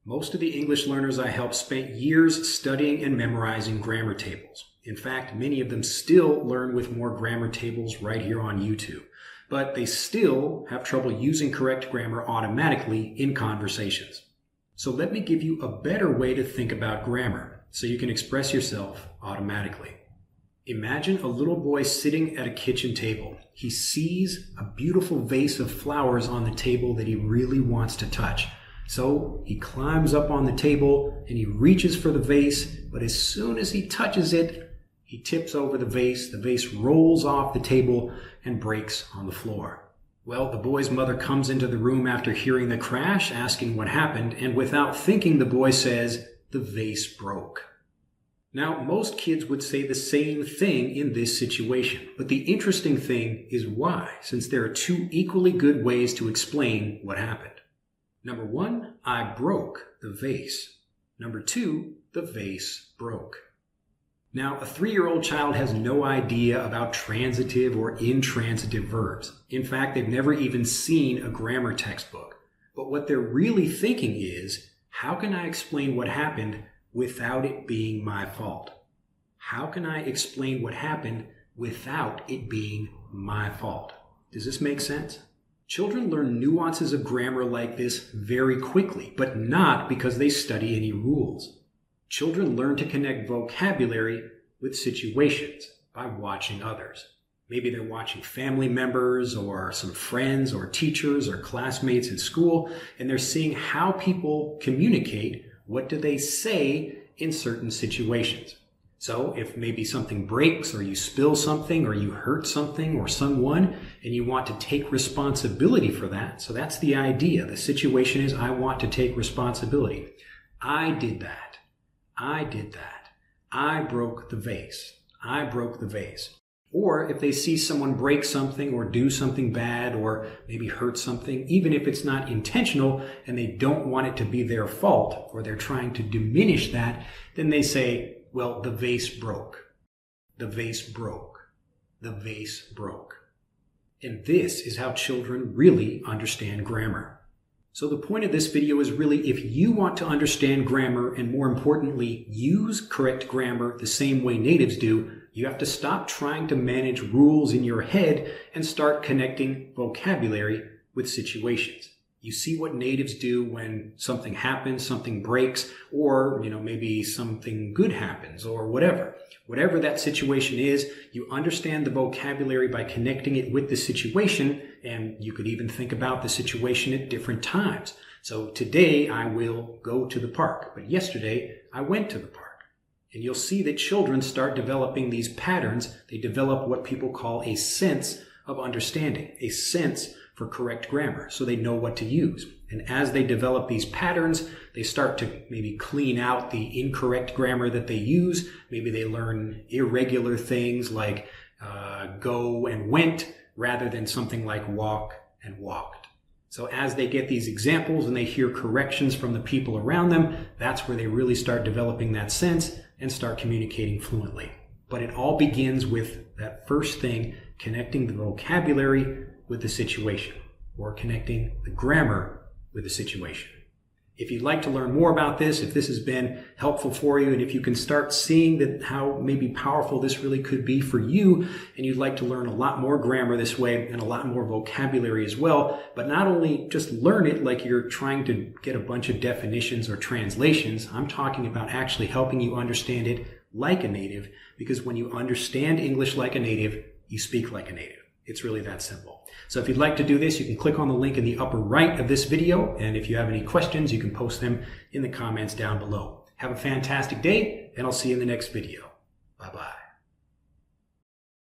Most of the English learners I help spent years studying and memorizing grammar tables. In fact, many of them still learn with more grammar tables right here on YouTube. But they still have trouble using correct grammar automatically in conversations. So let me give you a better way to think about grammar so you can express yourself automatically. Imagine a little boy sitting at a kitchen table. He sees a beautiful vase of flowers on the table that he really wants to touch. So he climbs up on the table and he reaches for the vase, but as soon as he touches it, he tips over the vase rolls off the table and breaks on the floor. Well, the boy's mother comes into the room after hearing the crash, asking what happened, and without thinking, the boy says, "The vase broke." Now, most kids would say the same thing in this situation, but the interesting thing is why, since there are two equally good ways to explain what happened. Number one, I broke the vase. Number two, the vase broke. Now, a 3-year-old child has no idea about transitive or intransitive verbs. In fact, they've never even seen a grammar textbook. But what they're really thinking is, how can I explain what happened without it being my fault? How can I explain what happened without it being my fault? Does this make sense? Children learn nuances of grammar like this very quickly, but not because they study any rules. Children learn to connect vocabulary with situations by watching others. Maybe they're watching family members or some friends or teachers or classmates at school, and they're seeing how people communicate. What do they say in certain situations? So if maybe something breaks or you spill something or you hurt something or someone and you want to take responsibility for that, so that's the idea. The situation is I want to take responsibility. I did that. I did that. I broke the vase. I broke the vase. Or if they see someone break something or do something bad or maybe hurt something, even if it's not intentional and they don't want it to be their fault or they're trying to diminish that, then they say, well, the vase broke. The vase broke. The vase broke. And this is how children really understand grammar. So the point of this video is really if you want to understand grammar and more importantly, use correct grammar the same way natives do, you have to stop trying to manage rules in your head and start connecting vocabulary with situations. You see what natives do when something happens, something breaks, or, maybe something good happens or whatever. Whatever that situation is, you understand the vocabulary by connecting it with the situation, and you could even think about the situation at different times. So today I will go to the park, but yesterday I went to the park. And you'll see that children start developing these patterns. They develop what people call a sense of understanding, a sense for correct grammar, so they know what to use. And as they develop these patterns, they start to maybe clean out the incorrect grammar that they use. Maybe they learn irregular things like go and went rather than something like walk and walked. So as they get these examples and they hear corrections from the people around them, that's where they really start developing that sense and start communicating fluently. But it all begins with that first thing, connecting the vocabulary with the situation, or connecting the grammar with the situation. If you'd like to learn more about this, if this has been helpful for you, and if you can start seeing that how maybe powerful this really could be for you, and you'd like to learn a lot more grammar this way and a lot more vocabulary as well, but not only just learn it like you're trying to get a bunch of definitions or translations, I'm talking about actually helping you understand it like a native, because when you understand English like a native, you speak like a native. It's really that simple. So if you'd like to do this, you can click on the link in the upper right of this video. And if you have any questions, you can post them in the comments down below. Have a fantastic day, and I'll see you in the next video. Bye-bye.